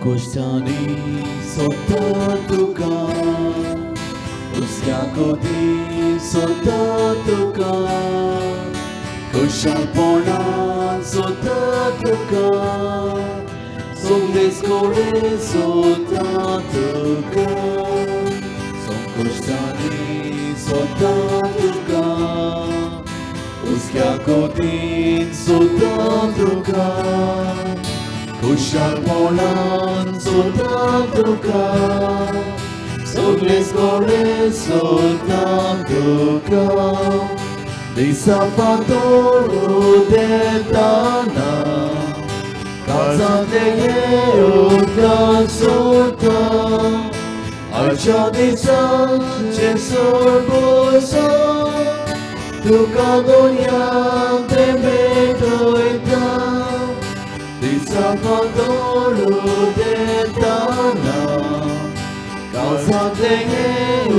संकोष्टांनी सोदता तुका उसल्या कोदी सोदता तुका खुशालपणान सोदता तुका सगळेच कोडे सोदता तुका संकोष्टांनी सोदता तुका उसल्या कोदीन सोदता तुका खुशालपणान सोदता तुका सगळेच कोडे सोदता तुका दिसा पातोळू देताना काळजांतले हे उदकां सोदता आयच्या दिसांत जेसर बोसा तुका दोनयाक ते भेटयता दिसा पातोळू देताना काळजांतले हे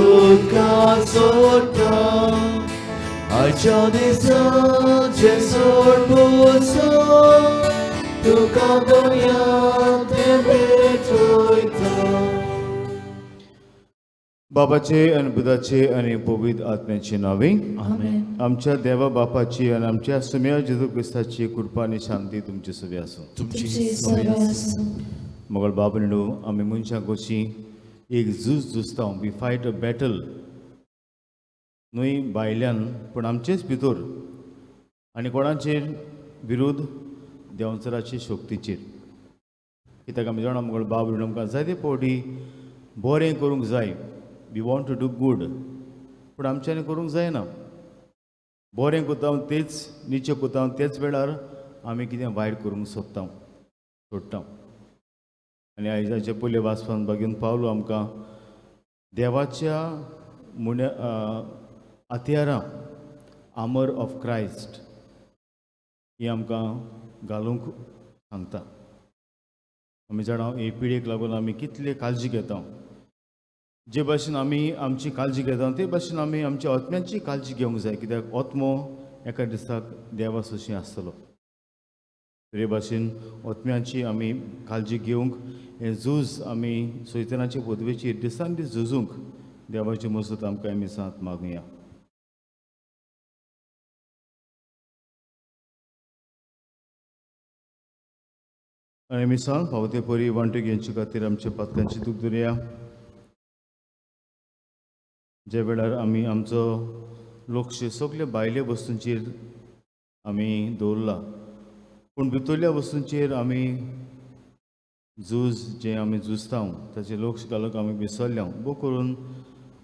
उदकां सोदता आयच्या दिसांत जेसर बोसा तुका दोनयाक ते भेटयता. बाबाचे आणि बुधाचे आणि पवित्र आत्म्याचे नावे आमेन. आमच्या देवा बापाची आणि आमच्या सुम्या जेजू क्रिस्ताची कृपा आणि शांती तुमचे सगळे असो. तुमची सवय आसूं. मोगल बाबा आमी मनशां कशी एक झूज झुजता वी फायट अ बॅटल न्हय भायल्यान पूण आमचेच भितर आनी कोणाचेर विरोध देंवचाराचे शक्तीचेर कित्याक आमी जाणा मोगल बाबा आमकां जायते फावटी बरें करूंक जाय we want to do good पूण आमच्यांनी करूंक जायना बरें कोता तेच निचे कोता तेच वेळार आमी कितें वायट करूंक सोडटा आनी आयजाचे पयले वाचपान बघून पावलो आमकां देवाच्या मुन्या हथियारां आर्मर ऑफ क्रायस्ट ही आमकां घालूंक सांगता. आमी जाणा हे पिळगेक लागून आमी कितले काळजी घेता जे भाशेन आमी आमची काळजी घेता ते भाशेन आमी आमच्या आत्म्याची काळजी घेवंक जाय कित्याक आत्मो एका दिसाक देवा सशी आसतलो. हे भाशेन आत्म्याची आमी काळजी घेवंक हें झूज आमी सैतानाचे पदवेचेर दिसान दीस झुजूंक देवाची मजत आमकां आमी साथ मागुया. आनी आमी सांग पावते परी वांटो घेवचे खातीर आमच्या पातकांची दूख धरया. ज्या वेळार आमी आमचो लक्ष सगळे भायल्या वस्तूंचेर आमी दवरला पूण भितरल्या वस्तूंचेर आमी झूज जे आमी झुजता ताचेर लक्ष घालूंक आमी विसरल्या बो करून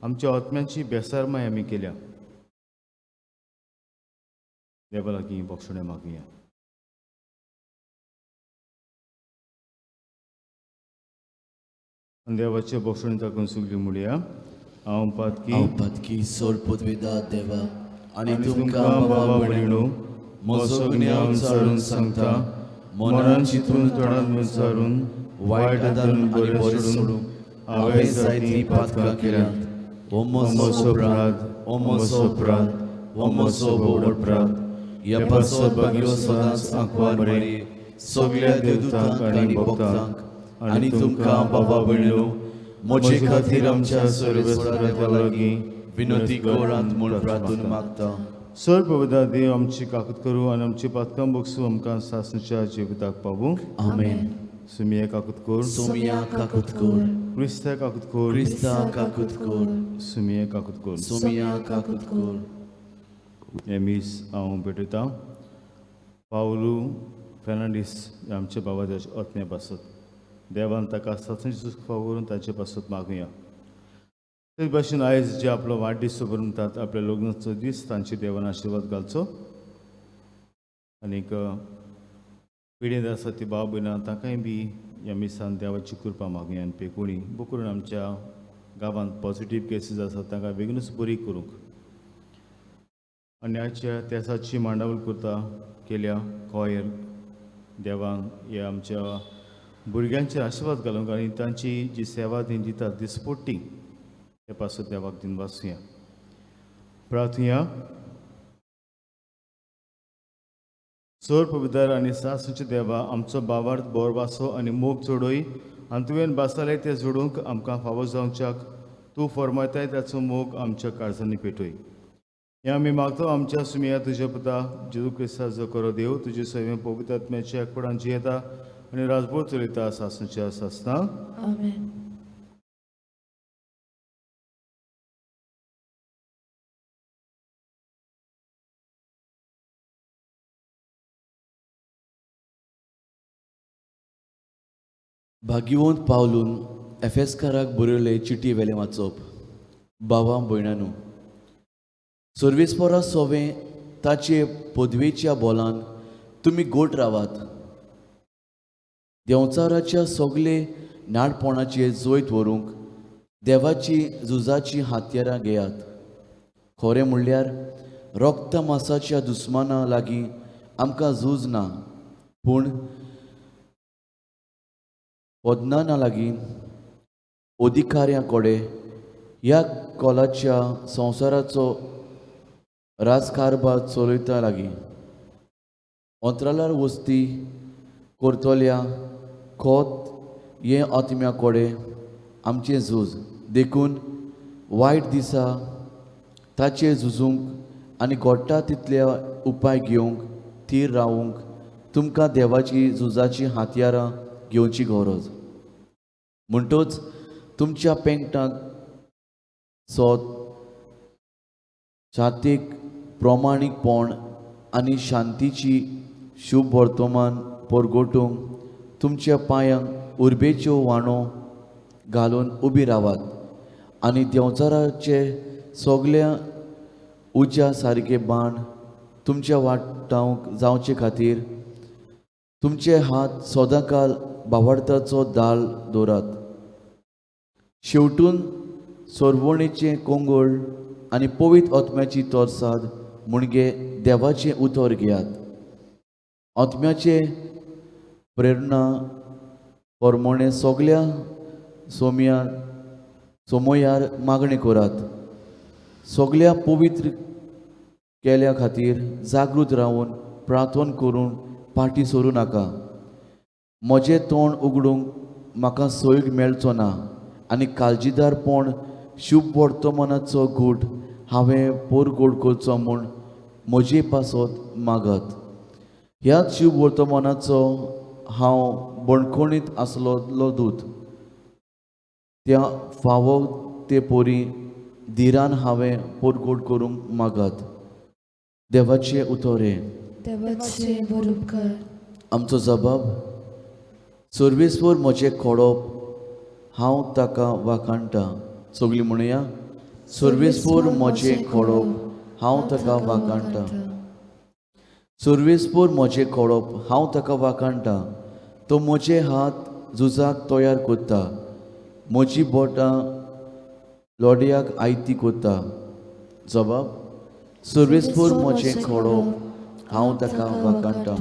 आमच्या आत्म्याची बेसारमाय आमी केल्या. देवा लागीं बक्षणे मागुया. देवाचे बक्षणे ताकून सुगली म्हणया हांव पातकी सोड पदवीदार देवा आनी तुमकां बाबा भयणो म्हजो ज्ञान विचारून सांगता मनान चिंतून तोंडान विचारून वायट धरून बरें सोडून हांवें जायतीं पातकां केल्यात. ओ म्हजो अपराध, ओ म्हजो अपराध, ओ म्हजो व्हड अपराध. ह्या पासो भाग्यो सदांच आंखवार बरी सगळ्या देवदूतांक आनी भक्तांक आनी तुमकां बाबा भयणो म्हजे खातीर आमच्या सर्वेस्पराच्या लागीं विनंती करात म्हूण प्रार्थना मागता. सर पवित्र देव आमची काकूत करूं आनी आमची पातकां बगसूं आमकां सासणेच्या जिविताक पावूं. आमेन. सुमिये काकूत कर, सोमिया काकूत कर, क्रिस्ता काकूत कर, क्रिस्ता काकूत कर, सुमिये काकूत कर. सोमिया काकूत कर. हे मीस हांव भेटयतां पावलू फेर्नांडीस आमचे बाबा त्याचे आत्म्या पासत देवान ताका सासणेची सुख फावरून ताचे पासत मागुया. ते भाशेन आयज जे आपलो वाडदीस मनयतात आपल्या लग्नाचो दीस तांचे देवान आशिर्वाद घालचो आनीक पिढींत आसा ती भाव भयणां ताकाय बी ह्या मिसान देवाची कृपा मागुया आनी पेकोणी बकरून आमच्या गांवांत पॉझिटीव केसीस आसात ताका बेगीनूच बरी करूंक आनी आजच्या त्यासाची मांडावळ करता केल्या कॉयर देवान हे आमच्या भुरग्यांचेर आशिर्वाद घालूंक आनी तांची जी सेवा ती दितात दिसपट्टी हे पासत देवाक दिन वाचुया. प्रार्थुया. सर पवित्र आनी सासूचे देवा आमचो भावार्थ बोर वासो आनी मोग चोडोय आनी तुवें बसताले ते जोडूंक आमकां फावो जावच्याक तूं फरमायताय ताचो मोग आमच्या काळजांनी पेटय. हें आमी मागतो आमच्या सुमिया तुज्या पुता जेजू क्रिस्ताचो करो देव तुजे सैमे पवित्र आत्म्याच्या एकपणान जियेता आनी राजभर चलयता सासणच्या सासना. आमेन. भाग्यवंत पावलून एफेसकाराक बरयले चिटी वेले वाचप. भावां भयणांनो, सर्वेस्परा सोवे ताचे पदवेच्या बोलान तुमी गोट रावात. देंवचाराच्या सगळे नाडपणाचे जोयत व्हरूंक देवाची झुजाची हातयारां घेयात. खरें म्हणल्यार रोगता मासाच्या दुस्माना लागीं आमकां झूज ना, पूण पदनाना लागीं अधिकाऱ्यां कोडे ह्या कोलाच्या संवसाराचो राजकारभार चलयता लागीं अंतराळार वस्ती करतल्या खोत हे आत्म्या कोडे आमचें झूज देखून वायट दिसा ताचे झुजूंक आनी घोडटा तितले उपाय घेवंक थीर रावूंक तुमकां देवाची झुजाची हातयारां घेवची गरज. म्हणटच तुमच्या पेंगटाक सोत छातीक प्रमाणीकपण आनी शांतीची शुभ वर्तमान परगोटूंक तुमच्या पांयांक उर्बेच्यो वाणो घालून उबी रावात आनी देंवचाराचे सगळ्या उज्या सारके बाण तुमच्या वाटावंक जावचे खातीर तुमचे हात सदांकाल भावार्थाचो दाल दवरात. शेवटून सोरवणेचें कोंगुळ आनी पवित्र आत्म्याची तोरसाद म्हणजे देवाचें उतर घेयात. आत्म्याचे प्रेरणा प्रमाणे सगळ्या सोमयार मागणी करात. सगळ्या पवित्र केल्या खातीर जागृत रावन प्रार्थना करून फाटीं सरूं नाका. म्हजें तोंड उगडूंक म्हाका सोयग मेळचो ना आनी काळजीदारपण शुभ वर्तमानाचो घूट हांवें पोरगोड करचो म्हूण म्हजे पासत मागत. ह्याच शुभ वर्तमानाचो हांव बणकोणीत आसलोलो दूत. त्या फावो ते पोरी धिरान हांवें पोरगोड करूंक मागत. देवाचे उतोरे. देवाचे बरोबकर. आमचो जबाब. सर्वेस्वर म्हजें खोडप हांव ताका वाखाणटा. सगळीं म्हणया, सर्वेस्वर म्हजें खोडप हांव ताका वाखाणटा. सर्वेस्वर म्हजें खोडप हांव ताका वाखाणटा. तो म्हजे हात झुजाक तयार करता, म्हजी बोटां लोड्याक आयती करता. जबाब. सर्वेस्वर म्हजें खोडप हांव ताका वाखाणटा.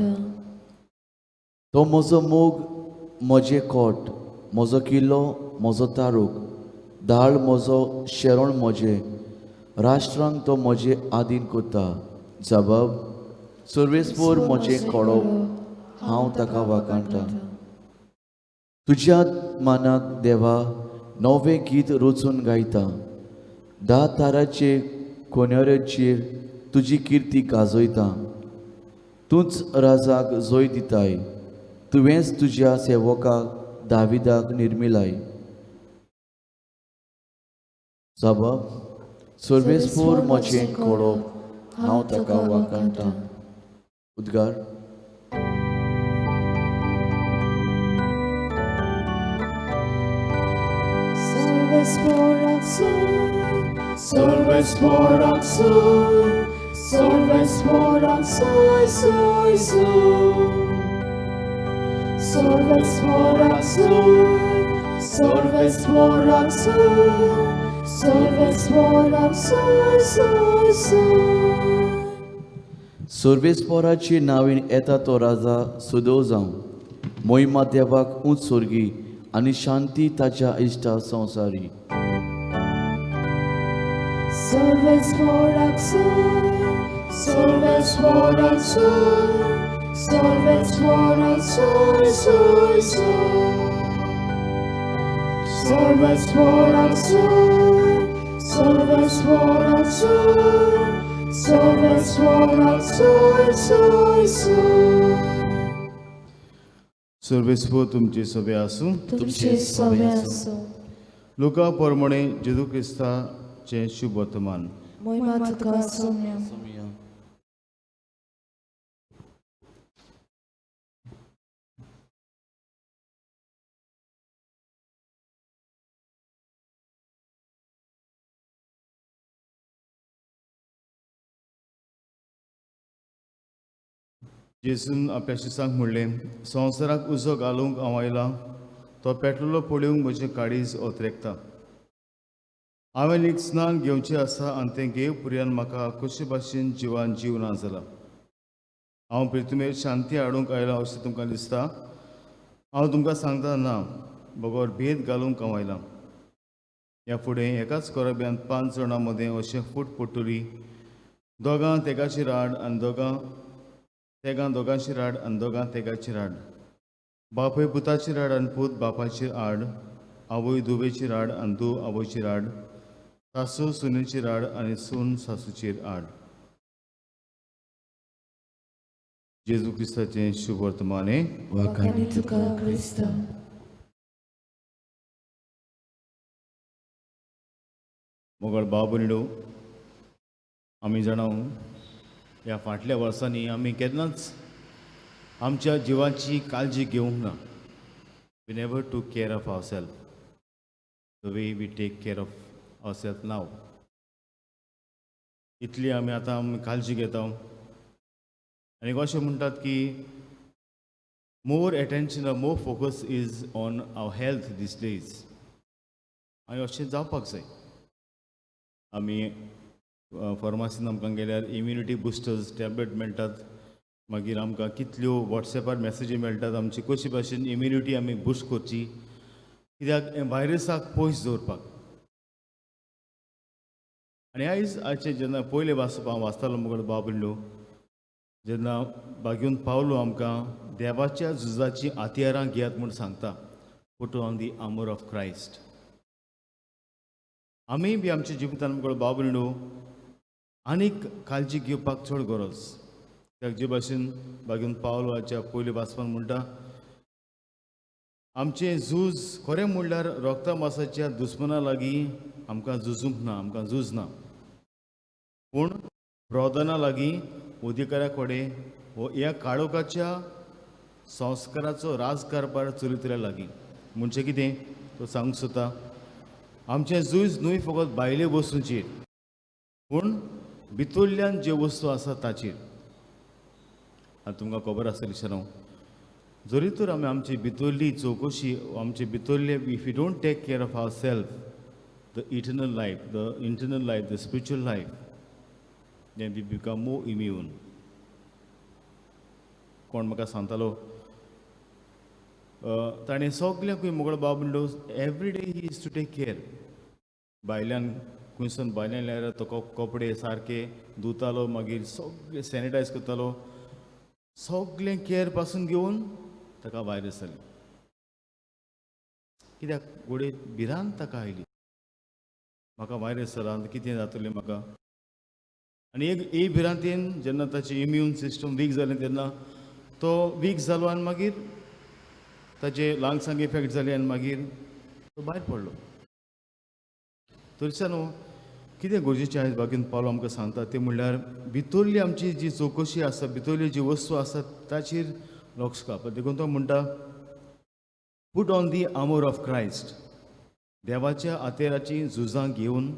तो म्हजो मोग, म्हजें कोट, म्हजो किल्लो, म्हजो तारूक, दाळ म्हजो शेरोण म्हजें, राष्ट्रांक तो म्हजें आदीन करता. जबाब. सर्वेस्वर म्हजें खोडप हांव ताका वाखाणटा. तुज्या मानाक देवा नवें गीत रचून गायता. 10 ताराचे कोनेऱ्याचेर तुजी किर्ती गाजयता. तूंच राजाक जोय दिताय. तुवेंच तुज्या सेवकाक दाविदाक निर्मिलाय. जबाब. सर्वेस्वर म्हजें खोडप हांव ताका वाखाणटा. उद्गार. सर्वेस्vorak soy, सर्वेस्vorak soy, सर्वेस्vorak soy, soy, soy. सर्वेस्vorak soy, सर्वेस्vorak soy, सर्वेस्vorak soy, soy, soy. सर्वेस्पराची नावीन येता तो राजा सुदो जावं. मोहिमा देवाक उंच सोर्गी आनी शांती ताच्या इश्टा संवसारी. सर्वेस्vorak soy, सर्वेस्vorak soy, सर्वेस्vorak soy, soy, soy. Servesvorak Son, Servesvorak Son, Servesvorak Son, Son, Son. सर्वेस्व तुमचे सभे आसूं. तुमचे सवे असो. लुका पोरमणे जेजू क्रिस्ताचे शुभ वर्तमान. महिमा तुका सौम्य. जेसून आपल्या शिसांक म्हणलें, संवसाराक उजो घालूंक हांव आयलां, तो पेटलेलो पळोवंक म्हजें काळीज ओतरेकता. हांवें एक स्नान घेवचें आसा आनी तें घेव पर्यंत म्हाका कशे भाशेन जिवान जीव ना जाला. हांव पृथ्वीर शांती हाडूंक आयलां अशें तुमकां दिसता. हांव तुमकां सांगता ना, बगोर भेद घालूंक हांव आयलां. ह्या फुडें एकाच कोरब्यांत 5 जाणां मदें अशें फूट पडटली. दोगां तेगाची राड आनी तेगां दोगांची राड आनी दोगां तेगाची राड. बापूय पुताची राड आनी पूत बापाची आड. आवय धुवेची राड आनी धूव आवयची राड. सासू सुनेची राड आनी सून सासूचेर आड. जेजू क्रिस्ताचें शुभ वर्तमान. वखाणी तुका क्रिस्त. मोगळ बाबनिडो, आमी जाणां ह्या फाटल्या वर्सांनी आमी केन्नाच आमच्या जिवाची काळजी घेवंक ना. We never took care of our self the way we take care of our self नाव. इतली आमी काळजी घेता. आनी अशें म्हणटात की more attention more focus is on our health these days. आनी अशें जावपाक जाय. आमी फार्मासीन आमकां गेल्यार इम्युनिटी बुस्टर्स टॅबलेट मेळटात. मागीर आमकां कितल्यो वॉट्सॅपार मॅसेजी मेळटात आमची कशी भाशेन इम्युनिटी आमी बुस्ट करची, कित्याक व्हायरसाक पयस दवरपाक. आनी आयचे जेन्ना पयले हांव वाचतालो मुगोल बाबलिंडो, जेन्ना बागेवन पावलो आमकां देवाच्या झुजाची हातियारां घेयात म्हूण सांगता. Put on the armour of Christ. आमी बी आमच्या जिवितान मुगोल बाबलिंडो आनीक काळजी घेवपाक चड गरज. त्याक जे भाशेन बागेवन पावलो हाच्या पयले वाचपान म्हणटा, आमचें झूज खरें म्हणल्यार रोगता मासाच्या दुस्मना लागीं आमकां झुजूंक ना, आमकां झूज ना. पूण प्रौदना लागीं अधिकाऱ्या कडेन वो ह्या काळोखाच्या संस्काराचो राज कारभार चलितल्या लागीं. म्हणजे कितें तो सांगूंक सोदता, आमचें झूज न्हय फकत भायले वस्तूंचेर पूण भितरल्यान जे वस्तू आसा ताचेर. आनी तुमकां खबर आसतली विचारूं, जरी तर आमी आमची भितरली चवकशी आमचे भितरले if you don't take care of our self the eternal life the spiritual life then we become more immune. कोण म्हाका सांगतालो ताणें सगळ्यांकूय मुगळ बाबलिंडो every day he is to take care. भायल्यान खंयसून भायल्यान लायल्यार तो कपडे सारके धुतालो, मागीर सगळें सॅनिटायज करतालो. सगळें केअर पासून घेवन ताका व्हायरस जाली. कित्याक घोडे भिरांत ताका आयली, म्हाका व्हायरस जाला कितें जातलें म्हाका. आनी एक भिरांतेन जेन्ना ताचें इम्यून सिस्टम वीक जालें तेन्ना तो वीक जालो आनी मागीर ताचे लांग्सांक इफेक्ट जाली आनी मागीर तो भायर पडलो. थंयच्यान कितें गरजेचें आयज बागेन पावलो आमकां सांगता तें म्हणल्यार भितरली आमची जी चवकशी आसा, भितरली जी वस्तू आसात ताचेर लक्ष घालप. देखून तो म्हणटा put on the armour of Christ. देवाच्या हातेराची झुजां घेवन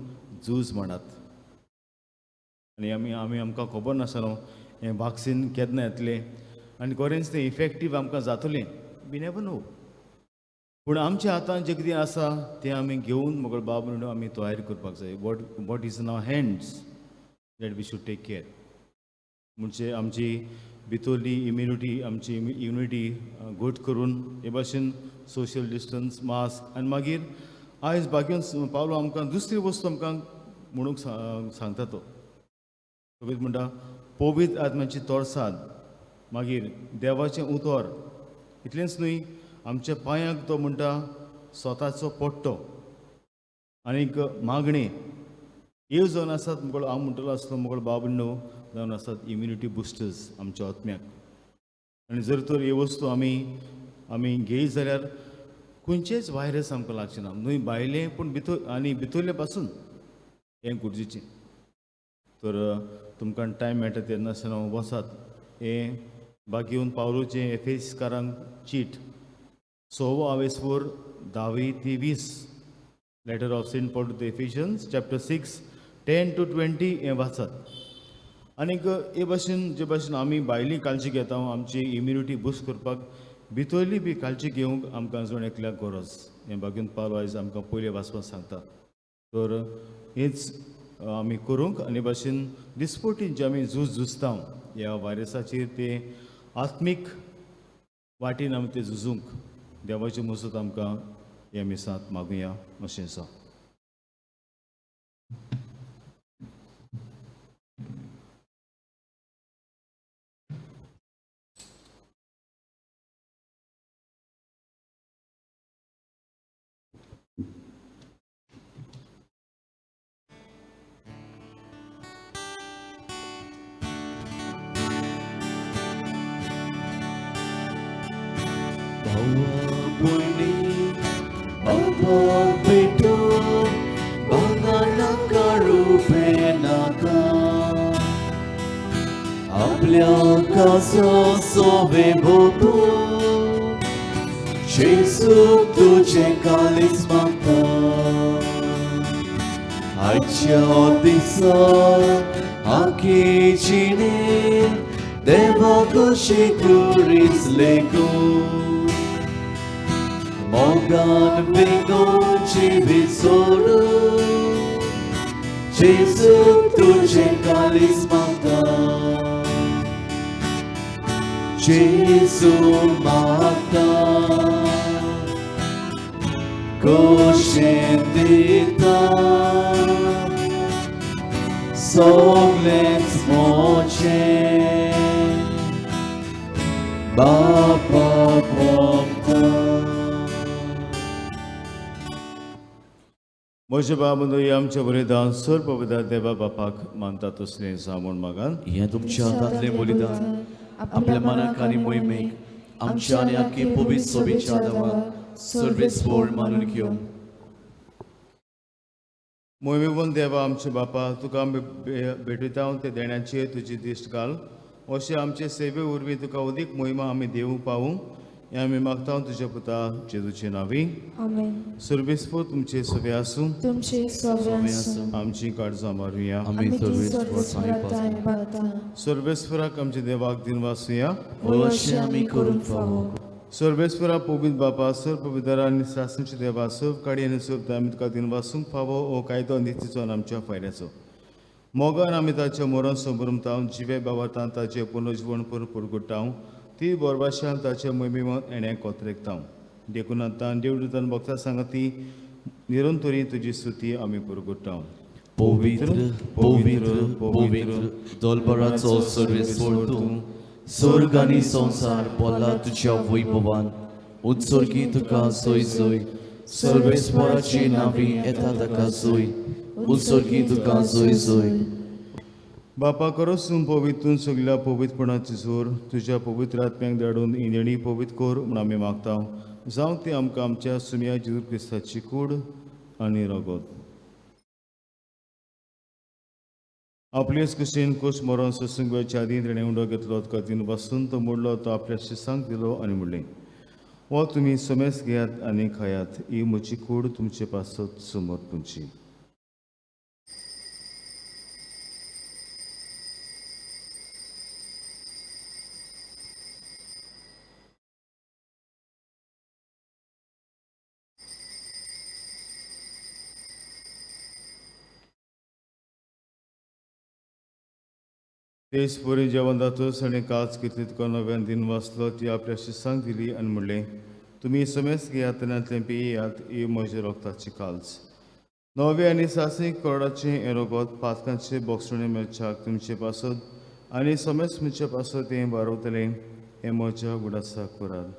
झूज म्हणत. आनी आमकां खबर नासलो हें वॅक्सीन केन्ना येतलें आनी खरेंच तें इफेक्टीव आमकां जातलें. We never know. पूण आमच्या हातान जें कितें आसा तें आमी घेवन मोगळ बाब म्हणून आमी तयारी करपाक जाय. What is in our hands that we should take care. म्हणजे आमची भितरली इम्युनिटी आमची इम्युनिटी घट करून हे भाशेन सोशल डिस्टन्स मास्क आनी मागीर आयज बागेन पावलो आमकां दुसरी वस्तू आमकां म्हणूंक सांगता तो म्हणटा पवित्र आत्म्याची तोरसाद, मागीर देवाचें उतर. इतलेंच न्हय, आमच्या पांयांक तो म्हणटा स्वताचो पडटो आनीक मागणी ह्यो जावन आसात मुगोळ हांव म्हणटलो आसलो मुगोळ बाबण्णो जावन आसात इम्युनिटी बुस्टर्स आमच्या आत्म्याक आनी जर तर ह्यो वस्तू आमी घेयत जाल्यार खंयचेच व्हायरस आमकां लागचे ना न्हय भायले पूण भितरले पासून हें गरजेचें तर तुमकां टायम मेळटा तेन्ना वसात हें बाकी येवन पावलोचें एफेसकारांक चीट 6 10 ते 20 letter of Saint Paul to the Ephesians chapter 6 10 to 20 हें वाचात आनीक हे भाशेन जे भाशेन आमी भायली काळजी घेता आमची इम्युनिटी बूस्ट करपाक भितरली बी काळजी घेवंक आमकां जण एकल्याक गरज हें बागेन पावलो आयज आमकां पयलें वाचपाक सांगता तर हेंच आमी करूंक आनी भाशेन दिसपटीन जे आमी झुजता ह्या व्हायरसाचेर ते आत्मीक वाटेन आमी ते झुजूंक देवाची मजत आमकां ह्या मिसांत मागुया अशें आसा आपल्या कासो सोबे भोपू जेसू तुझे कालीस मागता आजच्या दिसा आखीचिने देवा कशी तुरीस लेगू मोगान बेगोची विसोडू जेसू तुझे कालीस मागता जेसू मागता कोशें दिता सगळेंच मोचें बापाक वखता म्हजे बाबंदो आमचे बलिदान सर्व पवित्र देवा बापाक मानता तसलें सामून मागान हें तुमच्या हातांतलें बलिदान आपल्या मनाक आनी मोहिमेक आमच्या आनी आख्खी पवित्र सोबीच्या देवाक सर्वेस्वर मानून घेवं मोहिमेवन देवा आमचे बापा तुका आमी भेटयता ते देण्याचेर तुजी दिश्ट घाल अशें आमचे सेवे उरवीं तुका अदीक मोहिमा आमी देवूं पावूं हें आमी मागता तुज्या पुता जेजूचे नांवी आमेन सर्वेस्पर तुमचे सवे आसूं तुमचे सवे आसूं आमची काळजां मारुया आमी आमी ती सर्वेस्वर सर्वस्वराताय पावता सर्वेस्पराक आमचे देवाक दिन वासुया अशें आमी करूंक फावो सर्वेस्परा पवित्र बापा सर्व पवित्र आनी सासूचे देवा सर्व काडी आनी सर्व आमी तुका दिन वासूंक फावो हो कायदो नितीचो आनी आमच्या फायद्याचो मोगान आमी ताच्या मोरान संभ्रमता जिवे बाबातां ताचें पुनर्जीवन पुरगुट्टा ती बोरबाशान ताचे मोहिमेंत एण्या कोतरेकता देखून आतां देवदूतान भक्तां सांगती निरंतरी तुजी स्तुती आमी पुरगुट्टा पवित्र पवित्र पवित्र दोलबराचो सर्वेस्वर तूं स्वर्ग आनी संसार बोल्ला तुज्या वैभवान उत्सर्गी तुका सोय सोय सर्वेस्वराची नांवी येता ताका सोय उत्सर्गी तुका सोय सोय बापा करोसून पवितून सगळ्या पवित्रपणाची जोर तुज्या पवित्र आत्म्याक धाडून इंजणी पवित्र कोर म्हूण आमी मागता जावं ती आमकां आमच्या सुम्या जेजू क्रिस्ताची कूड आनी रगत आपलेच कुशीन कुश मरोन सत्संगाच्या आदी तेणें उंडो घेतलो तुका दिन वाचून तो मोडलो तो आपल्या शिसांक दिलो आनी म्हणलें हो तुमी समेस घेयात आनी खायात ही म्हजी कूड तुमचे पासत समोर तुमची तेच बरें जेवण जातोच आनी काच घेतली तुका नव्यान दिन वाचलो ती आपल्या शिसांक दिली आनी म्हणलें तुमी समेस घेयात आनी पियेयात ही म्हज्या रोगताची काल्स नवे आनी सासीक कोरडाचें हें रगत पातकांचे बोगसणे मेळच्याक तुमचे पासत आनी समेस म्हजे पासत हें बारवतलें हें म्हज्या गुडासा करात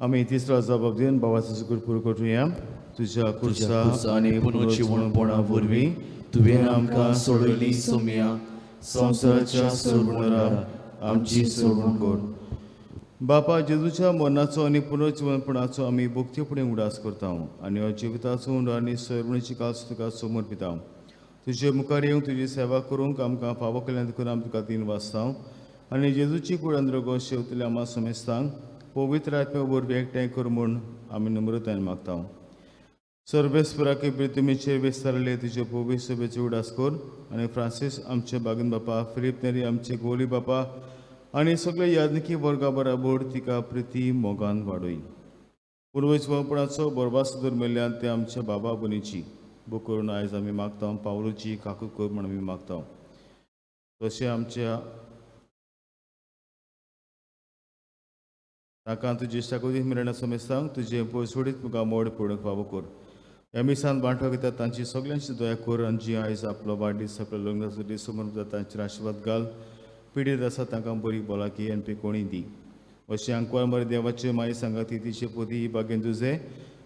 आमी तिसरो जबाब दिवन बाबाचो शुक्र पुरो करूया. तुज्या कुर्सा आनी पुनर्जीवणपणा वरवीं तुवें आमकां सोडयली सोम्या संवसाराच्या सोडवणारा आमची सोडवण कर. बापा जेजूच्या मरणाचो आनी पुनर्जीवनपणाचो आमी भक्तीपणे उडास करता आनी हो जिविताचो उंड आनी सोडवणीची कास तुका समर्पिता. तुजे मुखार येवंक तुजी सेवा करूंक आमकां फावो केल्ल्यान देखून आमी तुका तीन वाजता आनी जेजूची कुळान रगो शेवतले आम्हा समेस्तांक पवित्र आत्म्या वरवीं एकठांय कर म्हूण आमी नम्रतायेन मागता. सर्वेस्पराके प्रितुमेचेर विस्तारले तुजे पवित्र सभेचे उडास कर आनी फ्रांसीस आमचे बागन बापा, फिलीप नेरी आमचे गोली बापा आनी सगळे याजनिकी वर्गा बराबर तिका प्रिती मोगान वाडय. पुर्वजपणाचो बरबास दरमेल्यान ते आमच्या बाबा बनीची बूक करून आयज आमी मागता. पावलूची काकूत कर म्हूण आमी मागता. तशें आमच्या ताका तुजे शाकोती मेळना समेस्तांक तुजे पयसोडीत तुका मोड पडूंक फावो कर. ह्या मिसान बांटो घेतात तांची सगळ्यांची दया कर आनी जी आयज आपलो वाडदीस आपल्या लग्नाचो दीस समोर जाता तांचेर आशिर्वाद घाल. पिडीत आसा तांकां बरी भलायकी आनी पिकोणी दी. अशें अंकवार मरे देवाचे माई सांगाती तिचे पोती ही बागेन तुजे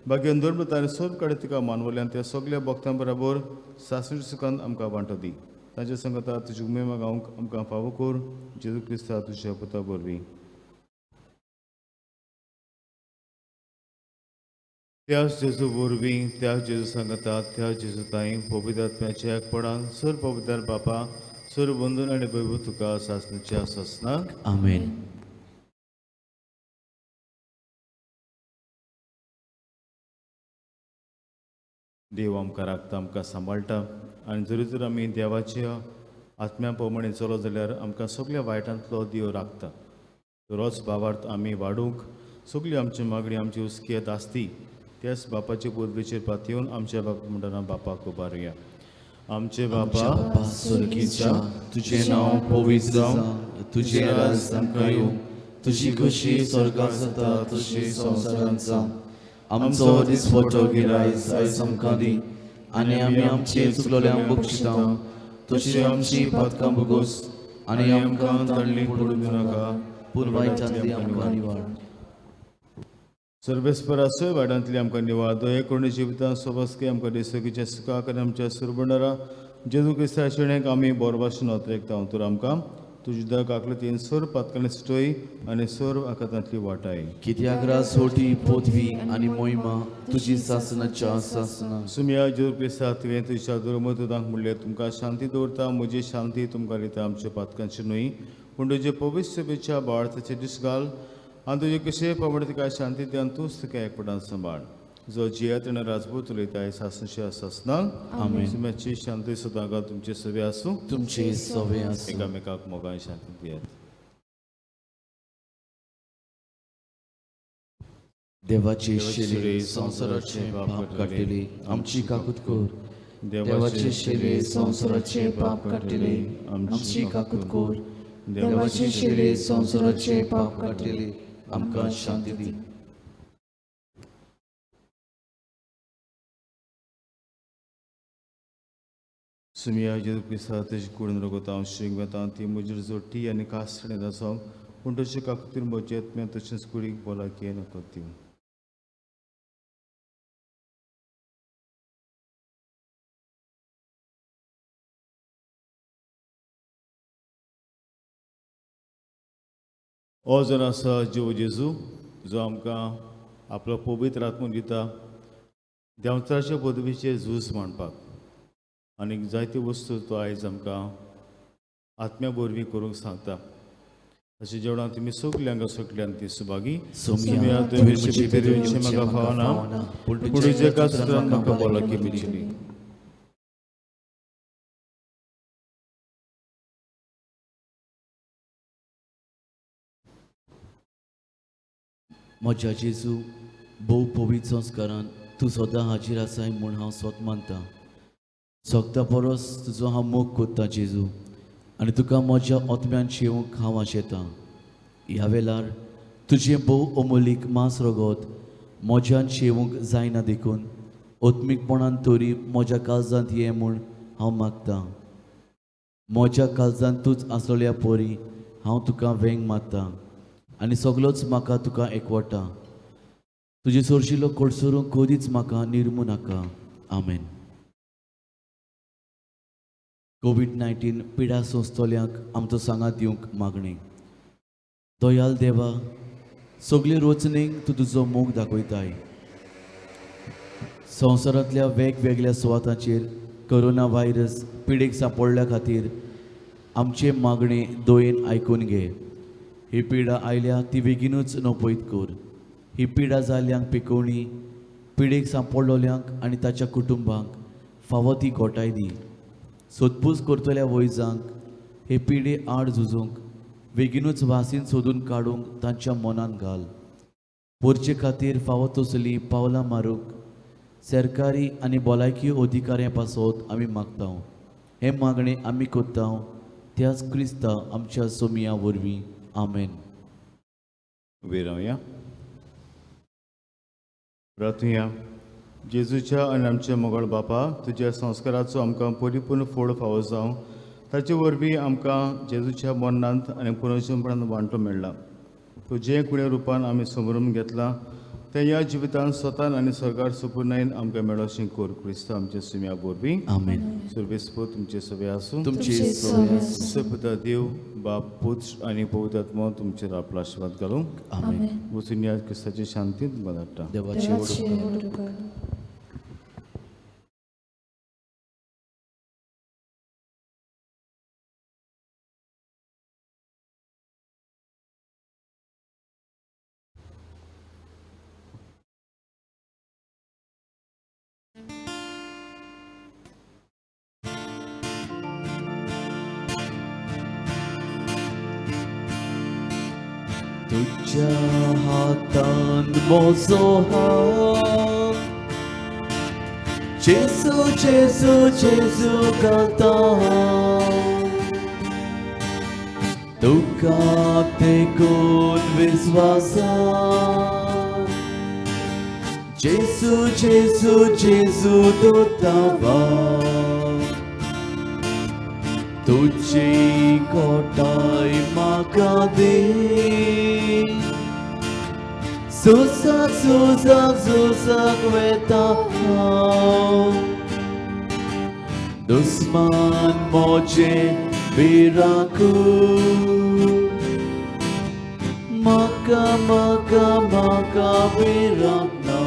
बागेन धर्म ताणें सोद काडत तिका मानवल्यान त्या सगळ्या भक्तां बरोबर सासणी सुखान आमकां वांटो दी. तांचे सांगता तुजी उमेद गावंक आमकां फावो कर. जेजू क्रिस्ता तुज्या पुता वरवीं. त्याच जेजू वरवीं त्याच जेजू सांगता त्याच जेजू ताई पवित्र आत्म्याच्या एकपणान सर पवित्र बापा सर बंधन आनी वैभव तुका सासणेच्या ससनाक आमेन. देव आमकां राखता आमकां सांबाळटा आनी जरी जर आमी देवाच्या आत्म्या प्रमाणे चलो जाल्यार आमकां सगळ्या वायटांतलो देव राखता. रोज भावार्थ आमी वाडूंक सगळी आमची मागणी आमची हुस्केत आसती त्याच बापाचे पदवेचेर पातयेवन आमच्या बापा म्हणटना बापाक उबारुया. आमचे बापा बापा स्वर्गीच्या तुझे नाव पवित्र जावं, तुझे राज आमकां येवं, तुजी कशी स्वर्गांत जाता तशी संवसारांत जावं. आमचो दिसपट्टो गिरायज आयज आमकां दी आनी आमी आमचे चुकलोल्यांक बक्षिता तशी आमची पातकां बगोस आनी आमकां ताळणी पडूंक नाका पूण वायटांतली आमकां निवाड. सर्वेस्परासय वाड्यांतली आमकां निवाड दये करून जिवितांत सोबसके आमकां दिसकीच्या सुखाक आनी आमच्या सुरबणारा जेजू क्रिस्ता शेणेक आमी बोरभाशेन ओतरेकता. तर आमकां तुजी दया काकलतीन सर पातकांनी सुटय आनी सर आकांतांतली वाटाय. कित्याक रास सोटी पदवी आनी मोहिमा तुजी सासनाच्या सासना. सुम्या जेजू क्रिस्ता तुवें तुज्या दुर्मतांक म्हणलें तुमकां शांती दवरता म्हजी शांती तुमकां दिता. आमच्या पातकांची न्हय पूण तुजे पवित्र सभेच्या बाळाचे दीस घाल आनी तुजे कशे पडटा तिका शांती दिवन तूंच तिका एकपणान सांबाळ. जो जियेत आनी राजपूत उलयताय सासनाच्या सासनाक आमेन. सुम्याची शांती सदां घाल तुमचे सवे आसूं. तुमचे सवे आसूं. एकामेकाक मोगान शांती दियात. देवाचे शिरे संसाराचे पाप काटिले आमची काकूत कर. देवाचे शिरे संसाराचे पाप काटिले आमची काकूत कर. देवाचे शिरे संसाराचे पाप काटिले आमकां शांती दी. सुमिया जेजू क्रिस्ता तेजी कूडून रगोता हांव शिंग वेता ती म्हजी जोडटी आनी कासणे आसूं पूण तशें काकुतीर म्हजे आत्म्या तशेंच कुडीक भलायकी नकळत दिवं. हो जर आसा जीव जेजू जो आमकां आपलो पवित्र आत्मो दिता देंवचाराचे पदवीचे झूज मांडपाक आनी जायत्यो वस्तू तो आयज आमकां आत्म्या वरवीं करूंक सांगता. अशें जेवणां तुमी सगळीं हांगा सगळ्यान ती सुभागी सोम्या तुमची पेरवेची म्हाका फावना पूण तुजे कासरान म्हाका भलायकी मेळची. म्हज्या जेजू भोव पवित्र संस्कारान तूं सदां हाजीर आसाय म्हूण हांव स्वत मानता. सोगता परस तुजो हांव मोग कोत्ता जेजू आनी तुका म्हज्या आत्म्यान शेवूंक हांव आशेतां. ह्या वेळार तुजें भोव अमोलीक मांस रगत म्हज्यान शेवूंक जायना देखून आत्मीकपणान तरी म्हज्या काळजांत ये म्हूण हांव मागतां. म्हज्या काळजांत तूंच आसलेल्या परी हांव तुका वेंग मागतां आनी सगळोच म्हाका तुका एकवटा. तुजे सोरशिल्लो कोडसोरूं कधीच म्हाका निर्मू नाका. आमेन. कोविड-19 पिडा सोंसतल्यांक आमचो सांगात दिवंक मागणी. दयाल देवा, सगळे रोचणेक तूं तुजो मोग दाखयताय. संवसारांतल्या वेगवेगळ्या सुवातांचेर कोरोना व्हायरस पिडेक सांपडल्या खातीर आमचे मागणी दोयेन आयकून घे. ही पिडा आयल्या ती बेगीनूच नपयत कर. ही पिडा जाल्ल्यांक पिकोवणी, पिडेक सांपडलोल्यांक आनी ताच्या कुटुंबांक फावो ती घोटाय दी. सोदपूस करतल्या वैजांक हे पिडे आड झुजूंक बेगीनूच वासीन सोदून काडूंक तांच्या मनान घाल. पोरचे खातीर फावो तसली पावलां मारूंक सरकारी आनी भलायकी अधिकाऱ्यां पासत आमी मागता. हे मागणे आमी कोत्ता त्याच क्रिस्ता आमच्या सोमिया वरवीं. आमेन. उबे रावया. प्रार्थुया. जेजूच्या आनी आमच्या मोगळ बापा, तुज्या संस्काराचो आमकां परिपूर्ण फोड फावो जावं. ताचे वरवीं आमकां जेजूच्या मरणांत आनी पुनर्जन्मपणांत वांटो मेळ्ळा. तूं जे कुण्या रुपान आमी समरून घेतला तें ह्या जिवितांत स्वतान आनी सरकार सुपूर्णायेन आमकां मेळो अशें कर. क्रिस्त आमच्या सुम्या वरवीं. आमेन. सुरवेस्पो तुमचे सवे आसूं. तुमची सपुता देव, बाप, पुत्र आनी पवित्र आत्मा तुमचेर आपलो आशिर्वाद घालूं. आमेन. वचून ह्या क्रिस्ताची शांती तुमकां धाडटा. देवाची ओड. तुझ्या हातांत म्हजो हात, जेजू जेजू जेजू घालता तुका तेकून विस्वासान. जेजू जेजू जेजू दोतावा तुझी कोटाय म्हाका दे. झुजाक झुजाक झुजाक वेता हांव, दुस्मान मोजे भिरांकू. म्हाका म्हाका म्हाका भिरांकना.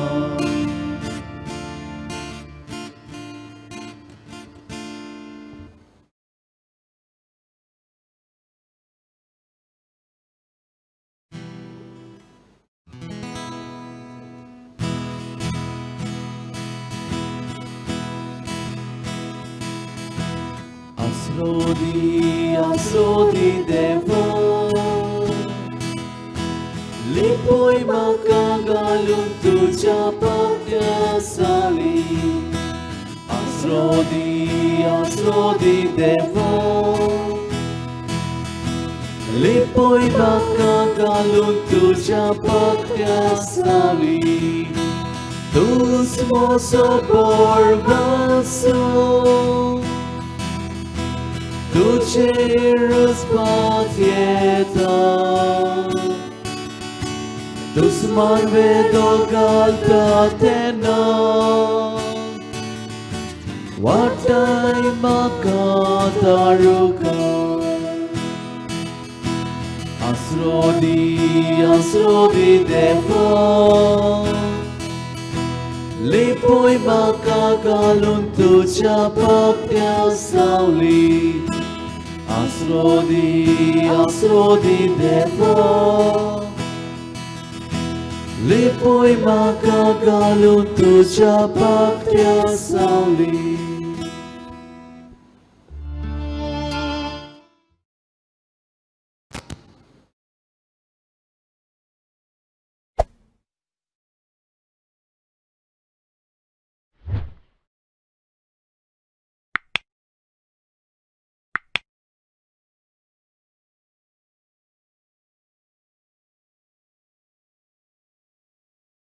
Asrodi devo, lipoi maka galun tuja patyasali. Asrodi devo, lipoi maka galun tuja patyasali. Tus moso borbaso, tuce răspatieta, dus man vedo galta tena, watai makataruka. Asrodi devo, lipoi makagalun tuja papya sauli. Asrodi devo, lipoi makagalun tuja papya sauli.